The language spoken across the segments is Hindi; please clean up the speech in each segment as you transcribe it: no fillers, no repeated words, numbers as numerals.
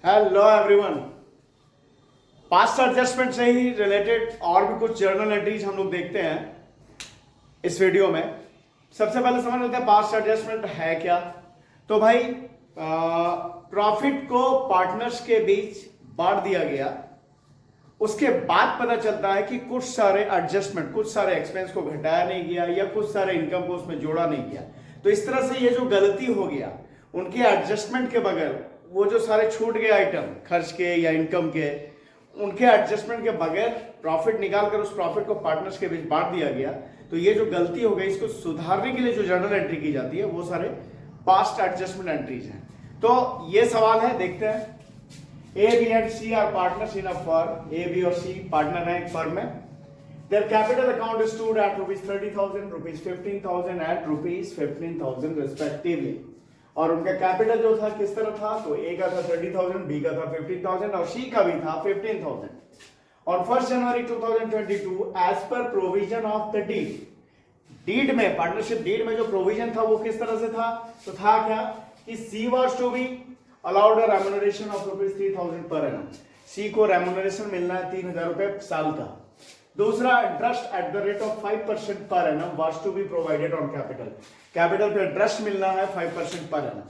Hello everyone. पास्ट एडजस्टमेंट से ही रिलेटेड और भी कुछ जर्नल एंट्रीज हम लोग देखते हैं इस वीडियो में। सबसे पहले समझ लेते हैं पास्ट एडजस्टमेंट है क्या। तो भाई प्रॉफिट को पार्टनर्स के बीच बांट दिया गया, उसके बाद पता चलता है कि कुछ सारे एडजस्टमेंट, कुछ सारे एक्सपेंस को घटाया नहीं गया या कुछ सारे इनकम को उसमें जोड़ा नहीं गया। तो इस तरह से ये जो गलती हो गया, उनके एडजस्टमेंट के बगैर वो जो सारे छूट गए आइटम खर्च के या इनकम के, उनके एडजस्टमेंट के बगैर प्रॉफिट निकालकर उस प्रॉफिट को पार्टनर्स के बीच बांट दिया गया। तो ये जो गलती हो गई, इसको सुधारने के लिए जो जर्नल एंट्री की जाती है वो सारे पास्ट एडजस्टमेंट एंट्रीज हैं। तो ये सवाल है, देखते हैं। A, B and C are partners in a firm. A, B और C पार्टनर हैं एक फर्म में। Their capital account stood at rupees 30,000, rupees 15,000 and rupees 15,000 respectively. और उनका कैपिटल जो था किस तरह था, तो A का था 30,000, B का था 15,000 और C का भी था 15,000। और 1 जनवरी 2022 as per provision of the deed में, पार्टनरशिप डीड में जो प्रोविजन था वो किस तरह से था, तो था क्या कि C was to be allowed a remuneration of rupees 3,000 per annum. C को रेमुनरेशन मिलना है 3,000 रुपए साल का। दूसरा, interest eight the rate of 5% पर annum was to be provided on capital. Capital पे इंटरेस्ट मिलना है 5% पर annum।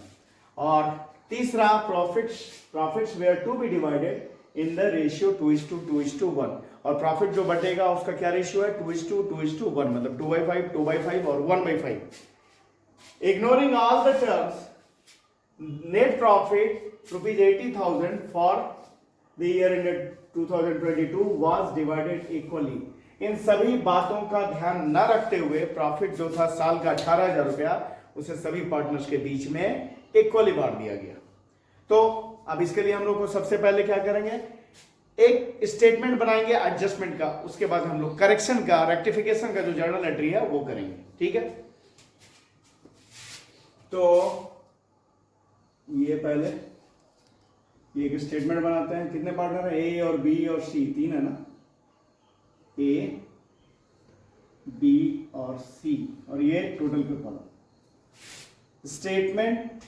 और तीसरा, profits were to be divided in the ratio 2:1। और प्रॉफिट जो बटेगा उसका क्या रेशियो है, 2:1, मतलब 2/5, 2/5 और 1/5। Ignoring all the terms, net profit rupees 80,000 for the year ended 2022 was divided equally। इन सभी बातों का ध्यान न रखते हुए प्रॉफिट जो था साल का 18,000 रुपया, उसे सभी पार्टनर्स के बीच में इक्वली बांट दिया गया। तो अब इसके लिए हम लोग को सबसे पहले क्या करेंगे, एक स्टेटमेंट बनाएंगे एडजस्टमेंट का, उसके बाद हम लोग करेक्शन का, रेक्टिफिकेशन का जो जर्नल एंट्री है वो करेंगे। ठीक है, तो ये पहले ये एक स्टेटमेंट बनाते हैं। कितने पार्टनर है, ए और बी और सी, तीन है ना, ए बी और सी, और ये टोटल के कॉलम। Statement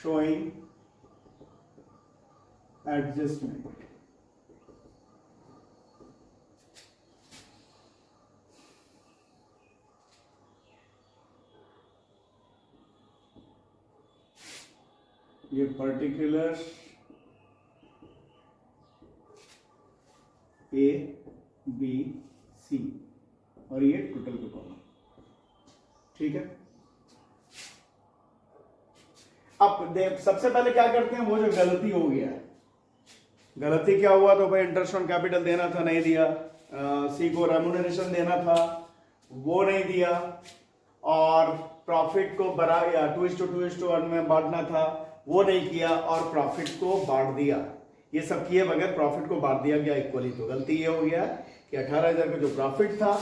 showing adjustment. ये पर्टिकुलर ए बी सी और ये टोटल के कॉलम। ठीक है, अब सबसे पहले क्या करते हैं, वो जो गलती हो गया है, गलती क्या हुआ, तो भाई इंटरेस्ट ऑन कैपिटल देना था, नहीं दिया। सी को रेमुनरेशन देना था, वो नहीं दिया। और प्रॉफिट को बड़ा या 2:1 में बांटना था, वो नहीं किया। और प्रॉफिट को बांट दिया, ये सब किए बगैर प्रॉफिट को बांट दिया गया इक्वली। तो गलती ये हो गया कि 18,000 का जो प्रॉफिट था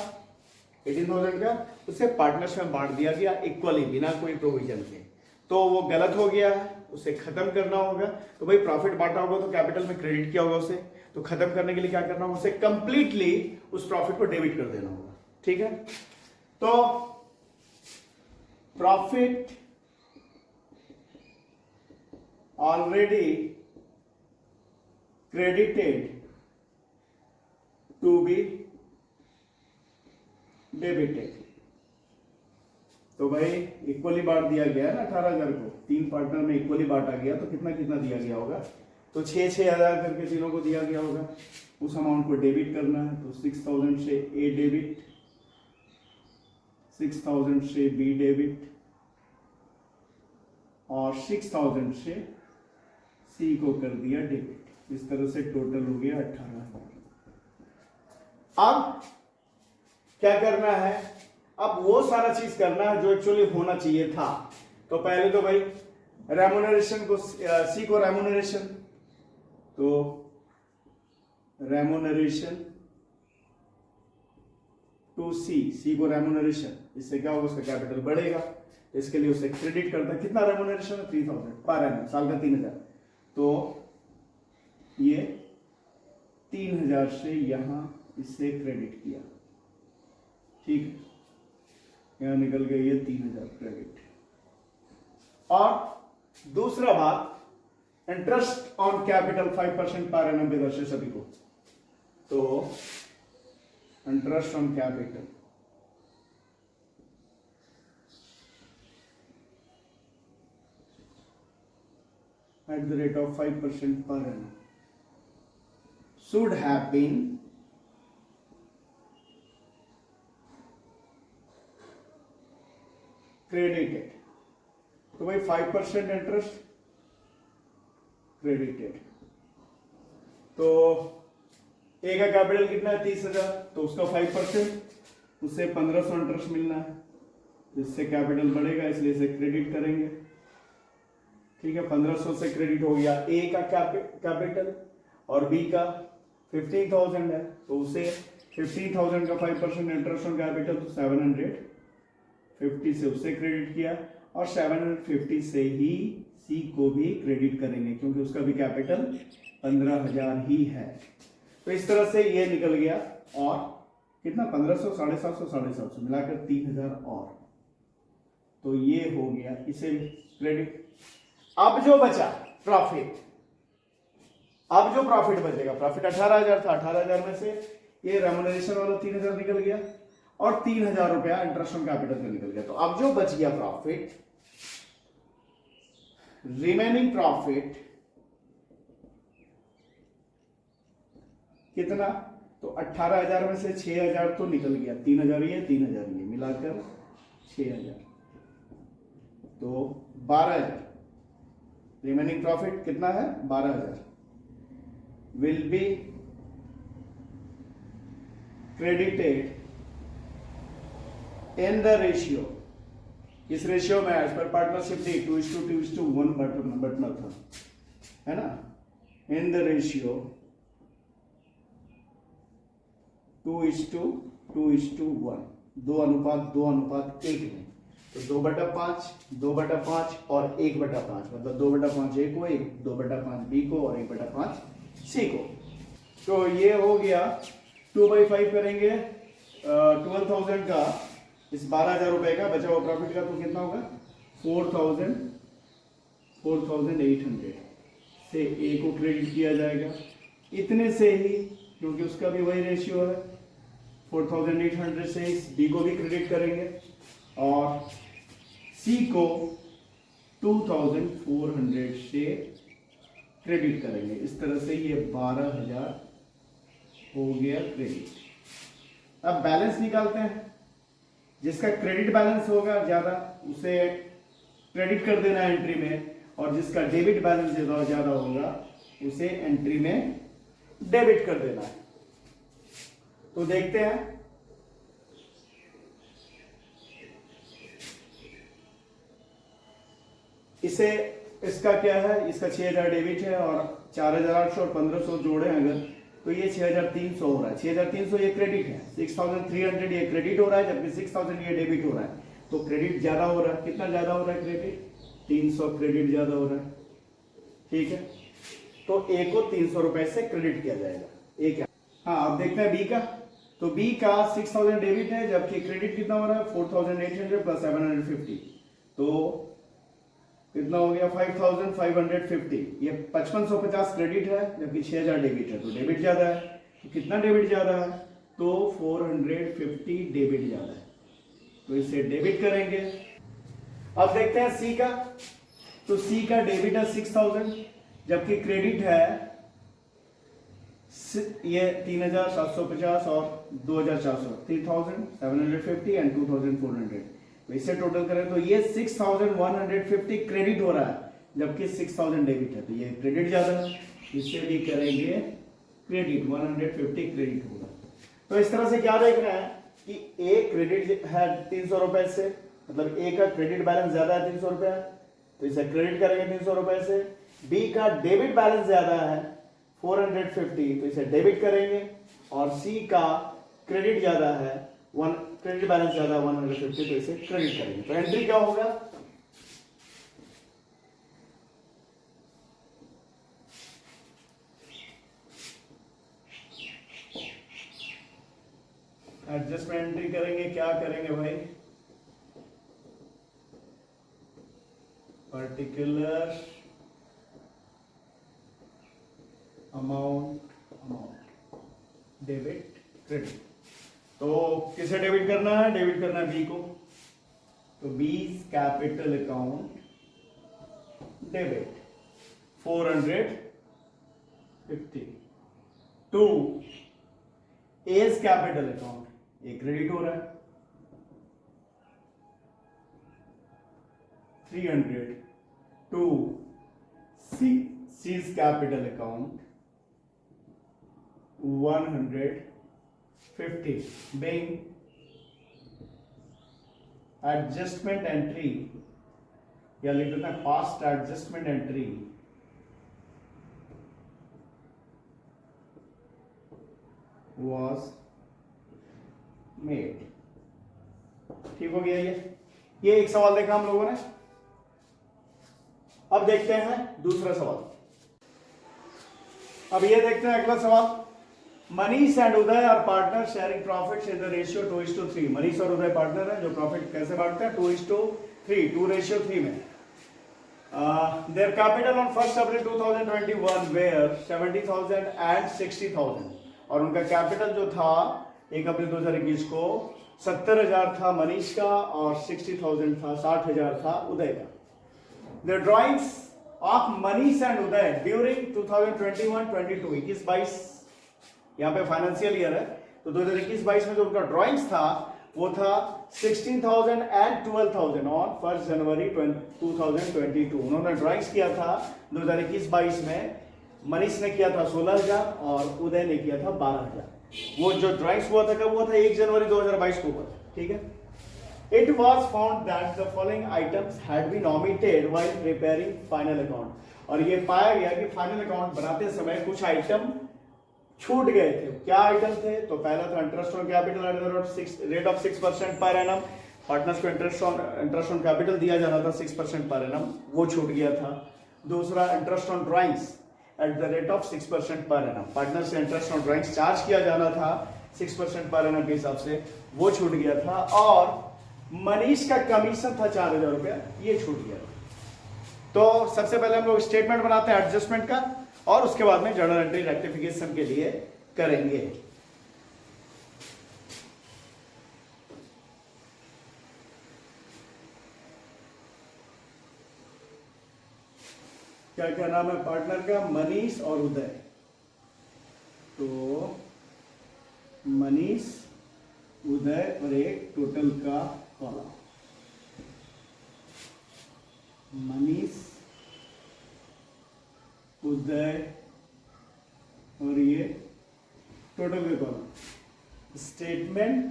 18,000 का, उसे पार्टनर्स में बांट दिया गया इक्वली, बिना कोई प्रोविजन के। तो वो गलत हो गया है, उसे खत्म करना होगा। तो भाई प्रॉफिट बांटा होगा तो कैपिटल में क्रेडिट किया होगा उसे, तो खत्म करने के लिए क्या करना होगा, उसे कंप्लीटली उस प्रॉफिट को डेबिट कर देना होगा। ठीक है, तो profit already credited to be debited। तो भाई इक्वली बांट दिया गया है ना 18,000 को, तीन पार्टनर में इक्वली बांटा गया, तो कितना कितना दिया गया होगा, तो 6,000 करके तीनों को दिया गया होगा। उस अमाउंट को डेबिट करना है, तो 6,000 से ए डेबिट, 6,000 से बी डेबिट और 6,000 से सी को कर दिया डेबिट। इस तरह से टोटल हो गया 18,000। अब क्या करना है, अब वो सारा चीज करना है जो एक्चुअली होना चाहिए था। तो पहले तो भाई रेमुनरेशन को, सी को रेमुनरेशन, तो रेमुनरेशन टू सी को रेमुनरेशन, इससे क्या होगा, उसका कैपिटल बढ़ेगा। इसके लिए उसे क्रेडिट करता है, कितना रेमुनरेशन है, 3,000 पर एनम, साल का 3,000। तो ये 3,000 से यहां इससे क्रेडिट किया। ठीक है, यहां निकल गया ये 3,000 क्रेडिट। और दूसरा बात, interest on capital 5% per annum पे दर्शे सभी को। तो interest on capital at the rate of 5% per annum should have been credited। तो भाई 5% इंटरेस्ट क्रेडिटेड। तो ए का कैपिटल कितना है 30,000, तो उसका 5%, उससे 1500 इंटरेस्ट मिलना है, जिससे कैपिटल बढ़ेगा, इसलिए इसे क्रेडिट करेंगे। ठीक है, 1500 से क्रेडिट हो गया ए का कैपिटल और बी का 15,000 है, तो उसे 15,000 का 5% इंटरेस्ट ऑन कैपिटल, तो 750 से उससे क्रेडिट किया, और 750 से ही सी को भी क्रेडिट करेंगे क्योंकि उसका भी कैपिटल 15,000 ही है। तो इस तरह से ये निकल गया, और कितना 1500, 750, 750 मिलाकर 3,000 और, तो ये हो गया इसे क्रेडिट। अब जो बचा प्रॉफिट, अब जो प्रॉफिट बचेगा, प्रॉफिट 18,000 था, 18,000 में से ये रेम्यूनरेशन वाला 3,000 निकल गया और 3,000 रुपया इंटरेस्ट ऑन कैपिटल से निकल गया। तो अब जो बच गया प्रॉफिट, रिमेनिंग प्रॉफिट कितना, तो 18,000 में से 6,000 तो निकल गया, 3,000 ये 3,000 ये मिलाकर 6,000, तो 12,000। रिमेनिंग प्रॉफिट कितना है 12,000 will be credited in the ratio. इस रेशियो में एज पर पार्टनरशिप थी 2:2:1 बटना था, है ना, इन द रेशियो 2:2:1, 2:2:1 में, तो 2/5, 2/5 और 1/5, मतलब 2/5 ए को, 2/5 बी को और 1/5 सी को। तो ये हो गया 2/5 करेंगे 12,000 का, इस 12,000 रुपए का बचा हुआ प्रॉफिट का, तो कितना होगा 4,800 से ए को क्रेडिट किया जाएगा, इतने से ही, क्योंकि उसका भी वही रेशियो है, 4,800 से बी को भी क्रेडिट करेंगे और सी को 2,400 से क्रेडिट करेंगे। इस तरह से ये 12,000 हो गया क्रेडिट। अब बैलेंस निकालते हैं, जिसका क्रेडिट बैलेंस होगा ज्यादा उसे क्रेडिट कर देना है एंट्री में, और जिसका डेबिट बैलेंस ज्यादा होगा उसे एंट्री में डेबिट कर देना है। तो देखते हैं, इसे इसका क्या है, इसका 6,000 डेबिट है और 4,800 और 1,500 जोड़े अगर, तो ये 6,300 हो रहा है। 6,300 ये क्रेडिट है, 6,300 ये क्रेडिट हो रहा है, जबकि 6,000 ये डेबिट हो रहा है। तो क्रेडिट ज्यादा हो रहा है, कितना ज्यादा हो रहा है क्रेडिट, 300 क्रेडिट ज्यादा हो रहा है। ठीक है, तो ए को 300 रुपए से क्रेडिट किया जाएगा। ए क्या, हाँ अब देखते हैं बी का। तो बी का 6,000 डेबिट है, जबकि क्रेडिट कितना हो रहा है 4,800 प्लस 750, तो कितना हो गया 5,550। ये 5,550 क्रेडिट है, जबकि 6,000 डेबिट है, तो डेबिट ज्यादा है। तो कितना डेबिट ज्यादा है, तो 450 डेबिट ज्यादा है, तो इसे डेबिट करेंगे। अब देखते हैं सी का। तो सी का डेबिट है 6,000, जबकि क्रेडिट है ये 3,750 और 2,400, 3,750 एंड 2,400। तो इससे टोटल करें तो ये 6,150 क्रेडिट हो रहा है, जबकि 6,000 डेबिट है, तो ये क्रेडिट ज्यादा है, इससे भी करेंगे क्रेडिट, 150 क्रेडिट होगा। तो इस तरह से क्या देख रहे हैं कि ए क्रेडिट है 300 रुपए से, मतलब ए का क्रेडिट बैलेंस ज्यादा है 300 रुपया, तो इसे क्रेडिट करेंगे 300 रुपए से। बी का डेबिट बैलेंस ज्यादा है 450, तो इसे डेबिट करेंगे, और सी का क्रेडिट ज्यादा है, क्रेडिट बैलेंस ज्यादा 150, तो इसे क्रेडिट करेंगे। तो एंट्री क्या होगा, एडजस्टमेंट एंट्री करेंगे, क्या करेंगे भाई, पर्टिकुलर अमाउंट डेबिट क्रेडिट। तो किसे डेबिट करना है? डेबिट करना है बी को। तो B's capital account debit 450 to A's capital account, ये क्रेडिट हो रहा है 300 to C's capital account 150 being adjustment entry, या लिख देते हैं past adjustment entry was made। ठीक हो गया ये एक सवाल देखा हम लोगों ने। अब देखते हैं दूसरा सवाल। अब ये देखते हैं अगला सवाल। Manish and Uday are partner sharing profits in the ratio 2:3। Manish और उदय पार्टनर है जो प्रॉफिट कैसे बांटते हैं? 2:3, 2:3 में। Their capital on 1 April 2021 were 70,000 and 60,000, और उनका कैपिटल जो था 1 अप्रैल 2021 को 70,000 था मनीष का और 60,000 था, 60,000 था उदय का। The drawings of Manish and Uday during 2021-22, 21-22, यहाँ पे फाइनेंशियल ईयर है तो 2021-22 में जो उनका ड्राइंग्स था वो था 16,000 एंड 12,000 ऑन 1 जनवरी 2022। उन्होंने ड्राइंग्स किया था 2021-22 में। मनीष ने किया था 16,000 और उदय ने किया था 12,000। वो जो ड्राइंग्स हुआ था कब हुआ था? 1 जनवरी 2022 को हुआ था। ठीक है। It was found that the following items had been omitted while preparing final account, और ये पाया गया कि फाइनल अकाउंट बनाते समय कुछ आइटम छूट गए थे। क्या आइटम थे? तो पहला था interest on capital at the rate of 6% per annum. Partners को इंटरेस्ट ऑन कैपिटल दिया जाना था 6% पर एनम, वो छूट गया था। दूसरा interest on drawings eight the rate of 6% per annum. Partner से इंटरेस्ट ऑन ड्राइंग्स चार्ज किया जाना था 6% पर एनम के हिसाब से, वो छूट गया था। और मनीष का कमीशन था 4,000 रुपया, ये छूट गया। तो सबसे पहले हम लोग स्टेटमेंट बनाते हैं एडजस्टमेंट का, और उसके बाद में जर्नल एंट्री रेक्टिफिकेशन के लिए करेंगे। क्या क्या नाम है पार्टनर का? मनीष और उदय। तो मनीष, उदय और एक टोटल का कॉलम। मनीष, उदय और ये टोटल का column. Statement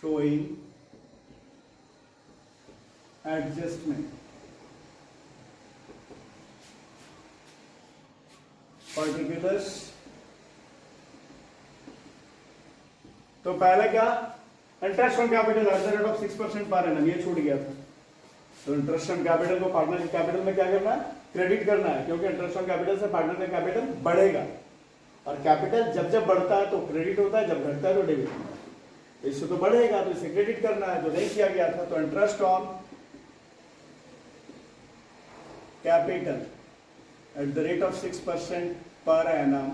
showing adjustment particulars. तो पहले क्या? Interest on capital at the rate of 6% per annum, ये छूट गया था। तो इंटरेस्ट ऑन कैपिटल को पार्टनर के कैपिटल में क्या करना है? क्रेडिट करना है, क्योंकि इंटरेस्ट ऑन कैपिटल से पार्टनर का कैपिटल बढ़ेगा, और कैपिटल जब जब बढ़ता है तो क्रेडिट होता है, जब घटता है तो डेबिट होता है। इससे तो बढ़ेगा तो इसे क्रेडिट करना है, जो नहीं किया गया था। तो interest on capital at the rate of 6% per annum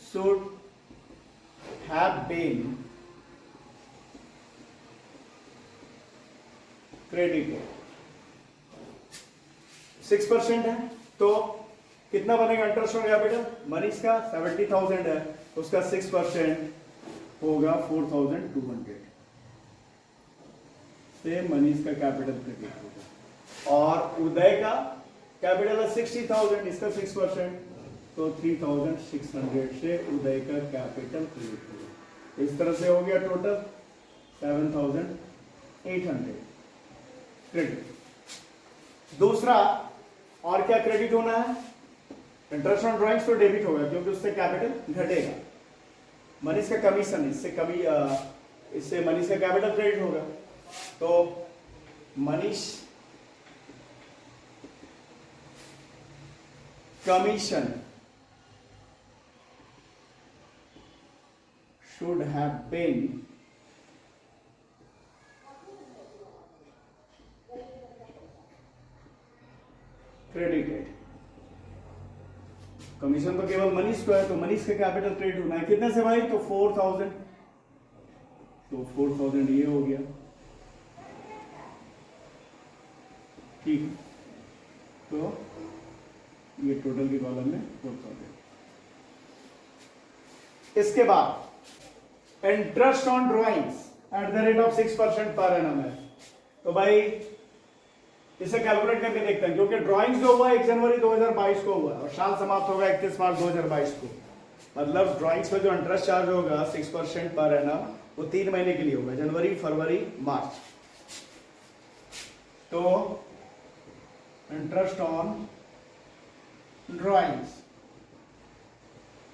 should have been credited. 6% है तो कितना बनेगा इंटरेस्ट ऑन कैपिटल? मनीष का 70,000 है, उसका 6% होगा 4,200 से मनीष का कैपिटल क्रेडिट होगा। और उदय का कैपिटल है 60,000, इसका 6% तो 3,600 से उदय का कैपिटल क्रेडिट होगा। इस तरह से हो गया टोटल 7,800 क्रेडिट। दूसरा और क्या क्रेडिट होना है? इंटरेस्ट ऑन ड्राइंग्स तो डेबिट होगा क्योंकि उससे कैपिटल घटेगा। मनीष का कमीशन, इससे मनीष का कैपिटल क्रेडिट होगा। तो Manish commission should have been credited. Commission तो केवल मनीष को है, तो मनीष का कैपिटल क्रेडिट होना है कितने से भाई, तो 4000, तो 4000 ये हो गया, ठीक। तो ये टोटल के कॉलम में 4000। इसके बाद interest on drawings eight the rate of 6% per annum है। तो भाई इसे कैलकुलेट करके देखते हैं, क्योंकि ड्राइंग्स जो हुआ 1 जनवरी 2022 को हुआ और साल समाप्त होगा 31 मार्च 2022 को। मतलब ड्राइंग्स पे जो इंटरेस्ट चार्ज होगा 6% पर एनम, वो 3 महीने के लिए होगा, जनवरी, फरवरी, मार्च। तो interest on drawings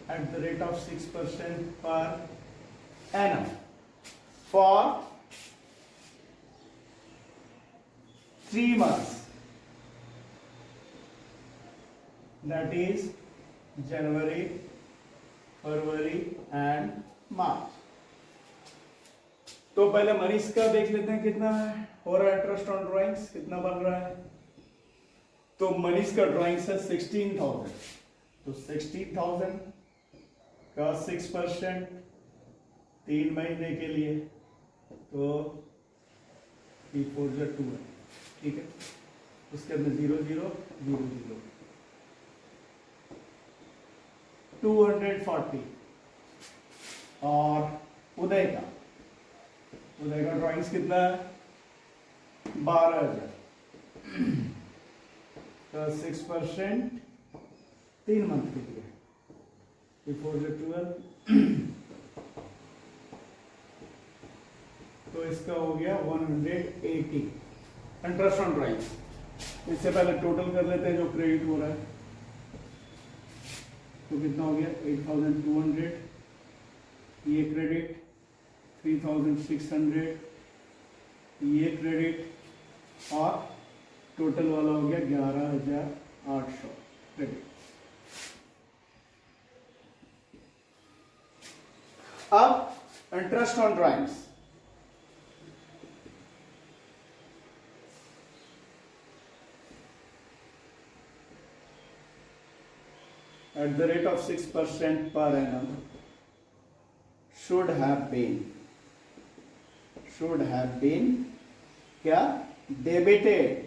at the rate of 6% per annum for 3 months, that is January, February and March। तो पहले मनीष का देख लेते हैं कितना है हो रहा है इंटरेस्ट ऑन ड्राइंग्स, कितना बन रहा है। तो मनीष का ड्राइंग्स है 16,000, तो 16,000 का 6% 3 महीने के लिए, तो 3 4 2 है, ठीक है। उसके अंदर 0 0 0 0 240। और उदय का ड्राइंग्स कितना है 12,000 का 6% 3 मंथ के लिए, 4 12। तो इसका हो गया 180 इंटरेस्ट ऑन ड्राइंग्स। इससे पहले टोटल कर लेते हैं जो क्रेडिट हो रहा है, तो कितना हो गया 8,200, ये क्रेडिट 3,600, ये क्रेडिट, और टोटल वाला हो गया 11,800 क्रेडिट। अब interest on drawings, at the rate of 6% per annum should have been क्या डेबिटेड,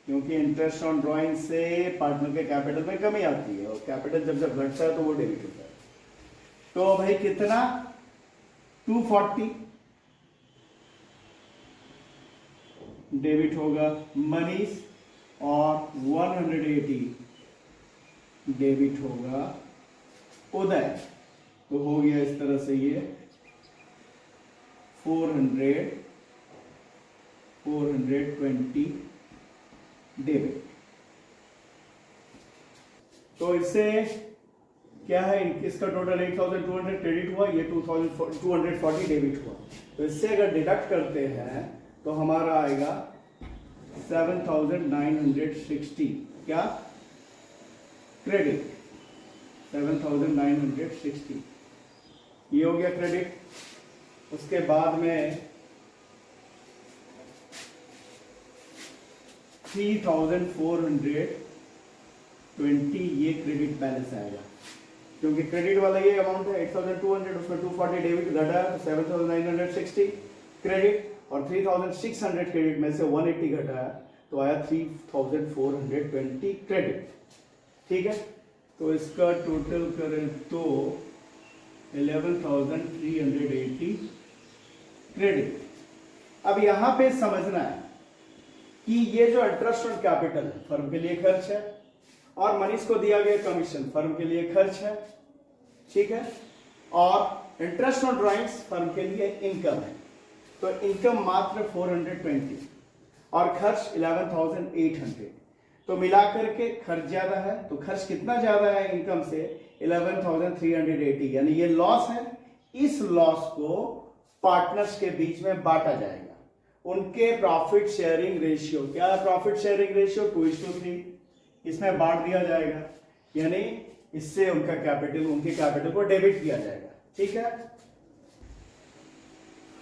क्योंकि इंटरेस्ट ऑन ड्राइंग से पार्टनर के कैपिटल में कमी आती है और कैपिटल जब घटता है तो वो डेबिट होता है। तो भाई कितना 240 डेबिट होगा मनीष, और 180 डेबिट होगा उदय। तो हो गया इस तरह से ये 420 डेबिट। तो इससे क्या है, इसका टोटल 8,200 क्रेडिट हुआ, ये 2,240 डेबिट हुआ। तो इससे अगर डिडक्ट करते हैं तो हमारा आएगा 7,960 क्या क्रेडिट, 7,960 ये हो गया क्रेडिट। उसके बाद में 3,420 ये क्रेडिट बैलेंस आएगा, क्योंकि क्रेडिट वाला ये अमाउंट है 8,200, उसमें 240 डेबिट घटा है, 7,960 क्रेडिट, और 3,600 क्रेडिट में से 180 घटा है, तो आया 3,420 क्रेडिट, ठीक है। तो इसका टोटल करें तो 11,380 क्रेडिट। अब यहां पे समझना है कि ये जो इंटरेस्ट ऑन कैपिटल फर्म के लिए खर्च है, और मनीष को दिया गया कमीशन फर्म के लिए खर्च है, ठीक है, और इंटरेस्ट ऑन ड्राइंग्स फर्म के लिए इनकम है। तो इनकम मात्र 420 और खर्च 11,800, तो मिलाकर के खर्च ज्यादा है। तो खर्च कितना ज्यादा है इनकम से, 11,380, यानी ये लॉस है। इस लॉस को पार्टनर्स के बीच में बांटा जाएगा। उनके प्रॉफिट शेयरिंग रेशियो, क्या है प्रॉफिट शेयरिंग रेशियो, 2:3, इसमें बांट दिया जाएगा, यानी इससे उनके कैपिटल को डेबिट किया जाएगा, ठीक है।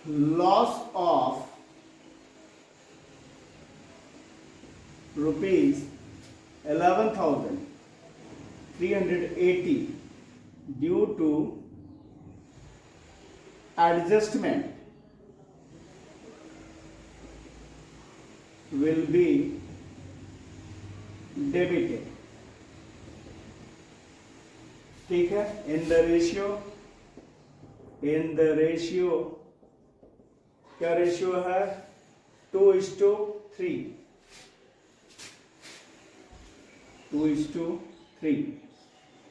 Loss of rupees 11,380 due to adjustment will be debited. ठीक है, in the ratio क्या रेशियो है 2:3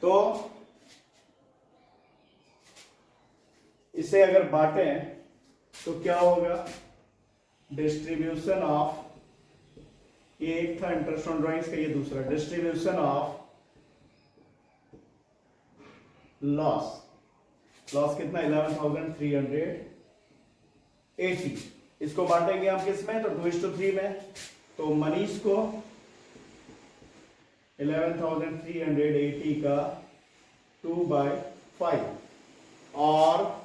तो इसे अगर बांटे तो क्या होगा, डिस्ट्रीब्यूशन ऑफ, ये एक था इंटरेस्ट ऑन ड्राइंग्स का, ये दूसरा डिस्ट्रीब्यूशन ऑफ लॉस कितना 11,380, इसको बांटेंगे हम किस में, तो 2:3 में, तो मनीष को 11,380 का 2/5 और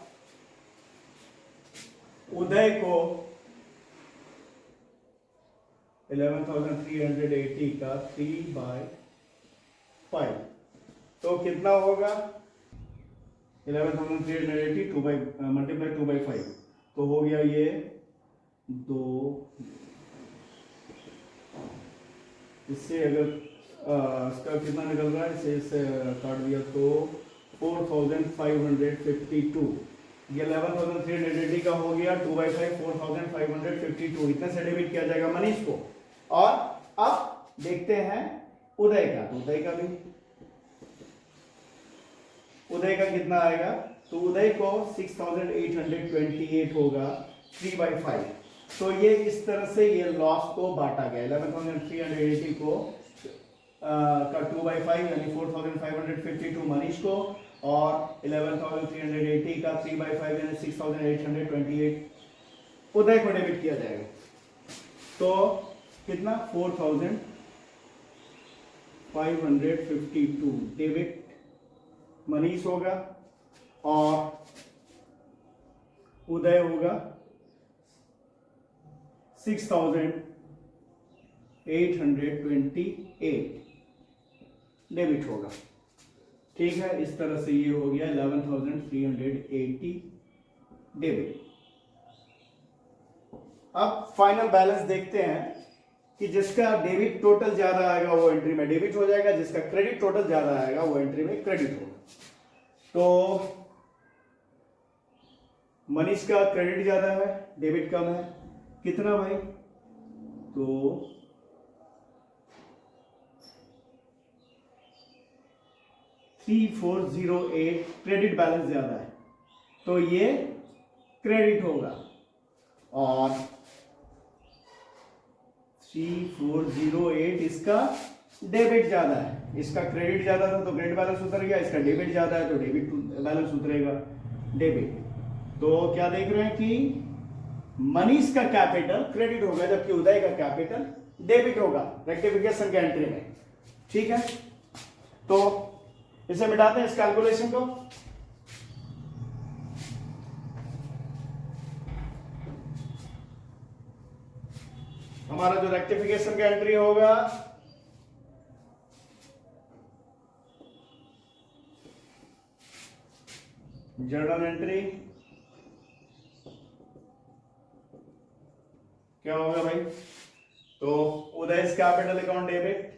उदय को 11,380 का 3/5, तो कितना होगा 11,380 मल्टीप्लाई 2/5, तो हो गया ये 2, इससे अगर इसका कितना निकल रहा है, इससे काट दिया तो 4,552, ये 11,380 का हो गया 2/5 4,552, इतने से डेबिट किया जाएगा मनीष को। और अब देखते हैं उदय का, तो उदय का कितना आएगा, तो उदय को 6,828 होगा 3/5, तो ये इस तरह से ये लॉस को बांटा गया, 11,380 को का 2/5 यानी 4,552 मनीष को, और 11,380 का 3/5 यानी 6,828 उदय को डेबिट किया जाएगा। तो कितना 4,552 डेबिट मनीष होगा और उदय होगा 6,828 डेबिट होगा। ठीक है, इस तरह से ये हो गया 11,380 डेबिट। अब फाइनल बैलेंस देखते हैं कि जिसका डेबिट टोटल ज्यादा आएगा वो एंट्री में डेबिट हो जाएगा, जिसका क्रेडिट टोटल ज्यादा आएगा वो एंट्री में क्रेडिट होगा। तो मनीष का क्रेडिट ज्यादा है, डेबिट कम है, कितना भाई, तो 3408 क्रेडिट बैलेंस ज्यादा है, तो ये क्रेडिट होगा, और 3408 इसका डेबिट ज्यादा है, इसका क्रेडिट ज्यादा था तो क्रेडिट बैलेंस उतर गया, इसका डेबिट ज्यादा है तो डेबिट बैलेंस उतरेगा, डेबिट। तो क्या देख रहे हैं कि मनीष का कैपिटल क्रेडिट होगा जबकि उदय का कैपिटल डेबिट होगा रेक्टिफिकेशन के एंट्री में। ठीक है, तो इसे मिटाते हैं इस कैलकुलेशन को। हमारा जो रेक्टिफिकेशन का एंट्री होगा जर्नल एंट्री क्या होगा भाई, तो Uday capital account debit,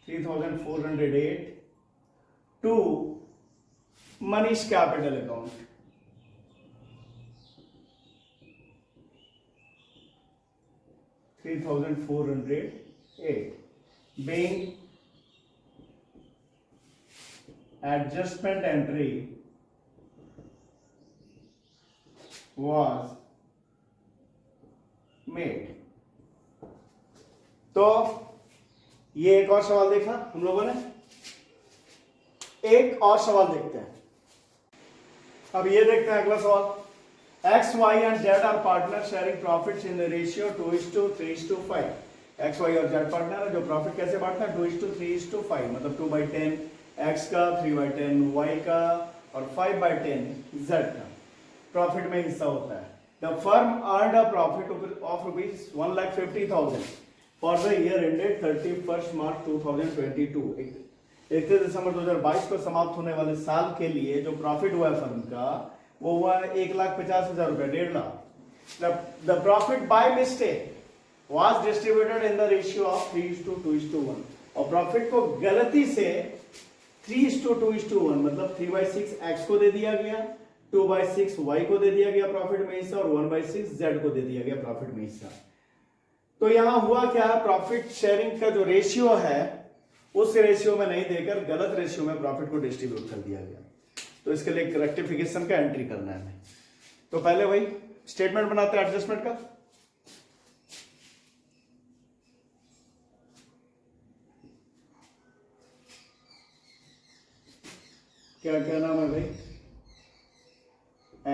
$3,408 to Manish capital account, $3,408 being adjustment entry was made। तो ये एक और सवाल देखा हम लोगों ने, एक और सवाल देखते हैं। अब ये देखते हैं अगला सवाल, X, Y and Z are partners sharing profits in the ratio 2:3:5। X, Y और Z पार्टनर है, जो प्रॉफिट कैसे बांटना है 2:3:5, मतलब 2/10 X का, 3/10 Y का और 5/10 Z का प्रॉफिट में हिस्सा होता है। The the firm earned a profit of rupees 1,50,000 for the year ended 31 मार्च 2022। 31 दिसंबर 2022 को समाप्त होने वाले साल के लिए जो प्रॉफिट हुआ है फर्म का वो हुआ 1,50,000 रुपए, 1.5 lakh. The profit by mistake was distributed in the ratio of 3:2:1। और प्रॉफिट को गलती से 3:2:1 मतलब 3/6 x को दे दिया गया, 2/6 y को दे दिया गया प्रॉफिट में हिस्सा, और 1/6 z को दे दिया गया प्रॉफिट में हिस्सा। तो यहां हुआ क्या, प्रॉफिट शेयरिंग का जो रेशियो है उस रेशियो में नहीं देकर गलत रेशियो में प्रॉफिट को डिस्ट्रीब्यूट कर दिया गया। तो इसके लिए रेक्टिफिकेशन का एंट्री करना है हमें। तो पहले वही स्टेटमेंट बनाते हैं एडजस्टमेंट का। क्या क्या नाम है भाई,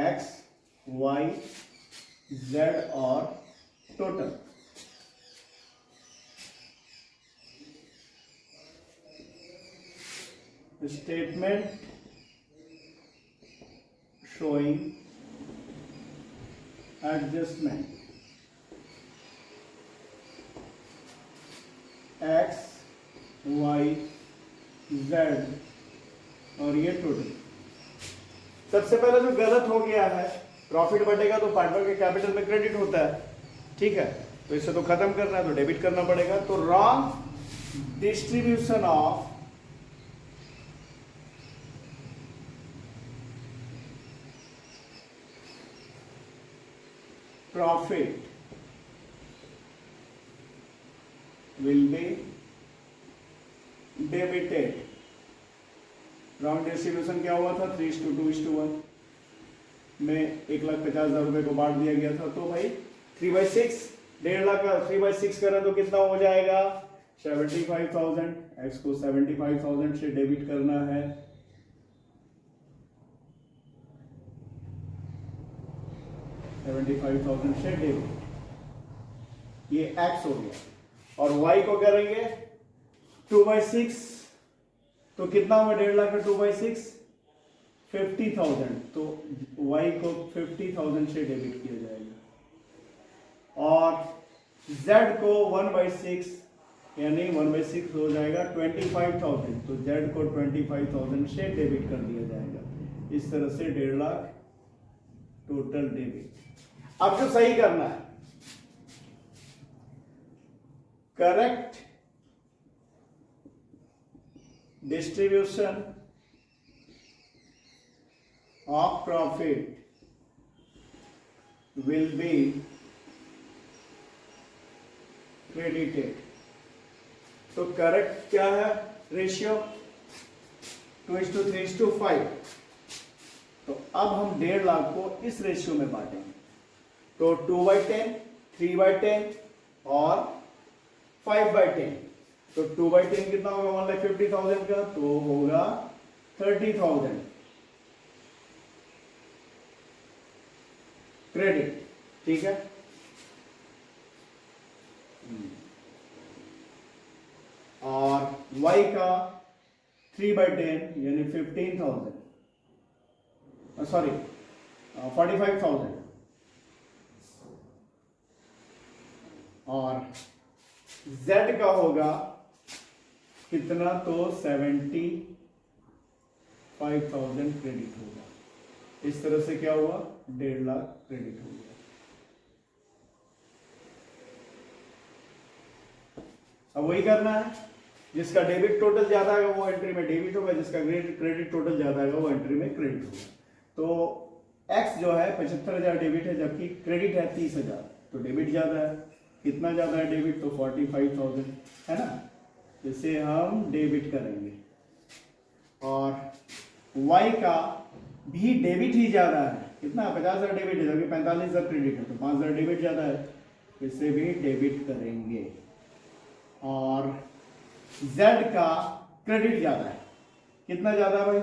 x, y, z और total. Statement showing adjustment x, y, z और ये टोटल। सबसे पहले जो गलत हो गया है, प्रॉफिट बढ़ेगा तो पार्टनर के कैपिटल में क्रेडिट होता है, ठीक है, तो इसे तो खत्म करना है तो डेबिट करना पड़ेगा। तो wrong distribution of profit will be debited। Round distribution क्या हुआ था, 3:2:1 में 1,50,000 रुपए को बांट दिया गया था। तो भाई 3/6, 1.5 लाख का 3/6 करें तो कितना हो जाएगा, 75,000। एक्स को 75,000 से डेबिट करना है, 75,000 से डेबिट, ये एक्स हो गया। और वाई को करेंगे 2/6, तो कितना हुआ 1.5 लाख का 2/6, 50,000। तो वाई को 50,000 से डेबिट किया जाएगा। और जेड को 1/6 यानी 1/6 हो जाएगा 25,000, तो जेड को 25,000 से डेबिट कर दिया जाएगा। इस तरह से 1.5 लाख टोटल डेबिट। अब जो सही करना है, correct distribution of profit will be credited. तो करेक्ट क्या है रेशियो, 2:3:5। तो अब हम 1.5 लाख को इस रेशियो में बांटेंगे। तो 2/10, 3/10 और 5/10। तो 2/10 कितना होगा 1,50,000 का, तो होगा 30,000 क्रेडिट, ठीक है। और y का 3/10 यानी 15,000, सॉरी 45,000। और z का होगा कितना, तो 75,000 क्रेडिट होगा। इस तरह से क्या हुआ, 1.5 लाख क्रेडिट हो गया। अब वही करना है, जिसका डेबिट टोटल ज्यादा आएगा वो एंट्री में डेबिट होगा, जिसका क्रेडिट टोटल ज्यादा आएगा वो एंट्री में क्रेडिट होगा। तो x जो है 75,000 डेबिट है, जबकि क्रेडिट है 30,000, तो डेबिट ज्यादा है। कितना ज्यादा है डेबिट, तो 45,000 है ना, इसे हम डेबिट करेंगे। और y का भी डेबिट ही ज्यादा है, कितना 50,000 डेबिट है, जबकि 45,000 क्रेडिट है, तो 5,000 डेबिट ज्यादा है, इसे भी डेबिट करेंगे। और z का क्रेडिट ज्यादा है, कितना ज्यादा है भाई,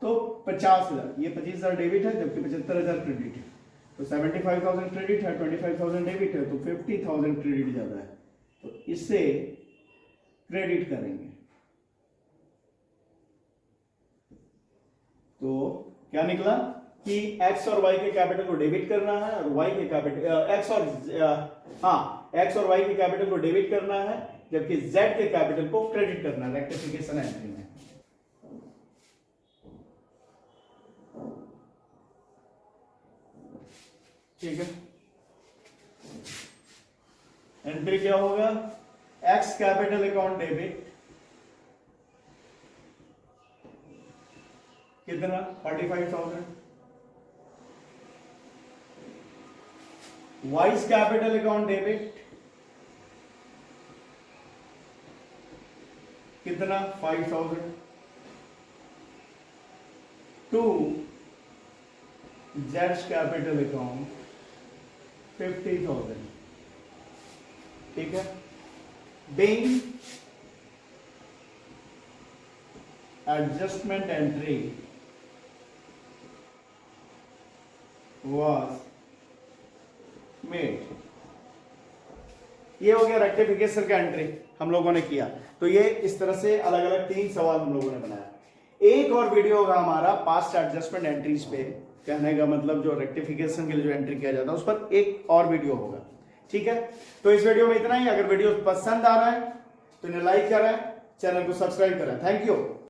तो 50,000, ये 25,000 डेबिट है जबकि 75,000 क्रेडिट है, तो 75,000 क्रेडिट है, 25,000 डेबिट है, तो 50,000 क्रेडिट ज्यादा है, तो इसे क्रेडिट करेंगे। तो क्या निकला कि x और y के कैपिटल को डेबिट करना है और y के कैपिटल x और y के कैपिटल को डेबिट करना है, जबकि z के कैपिटल को क्रेडिट करना है रेक्टिफिकेशन एंट्री में। ठीक है, एंट्री क्या होगा, x कैपिटल अकाउंट डेबिट कितना 45,000, वाइस कैपिटल अकाउंट डेबिट कितना 5,000, टू जेड्स कैपिटल अकाउंट 50,000। ठीक है, being adjustment entry was made। ये हो गया रेक्टिफिकेशन का एंट्री हम लोगों ने किया। तो ये इस तरह से अलग अलग 3 सवाल हम लोगों ने बनाया। एक और वीडियो होगा हमारा पास्ट एडजस्टमेंट एंट्रीज पे, कहने का मतलब जो रेक्टिफिकेशन के लिए जो एंट्री किया जाता है उस पर एक और वीडियो होगा। ठीक है, तो इस वीडियो में इतना ही। अगर वीडियो पसंद आ रहा है तो इन्हें लाइक करें, चैनल को सब्सक्राइब करें। Thank you.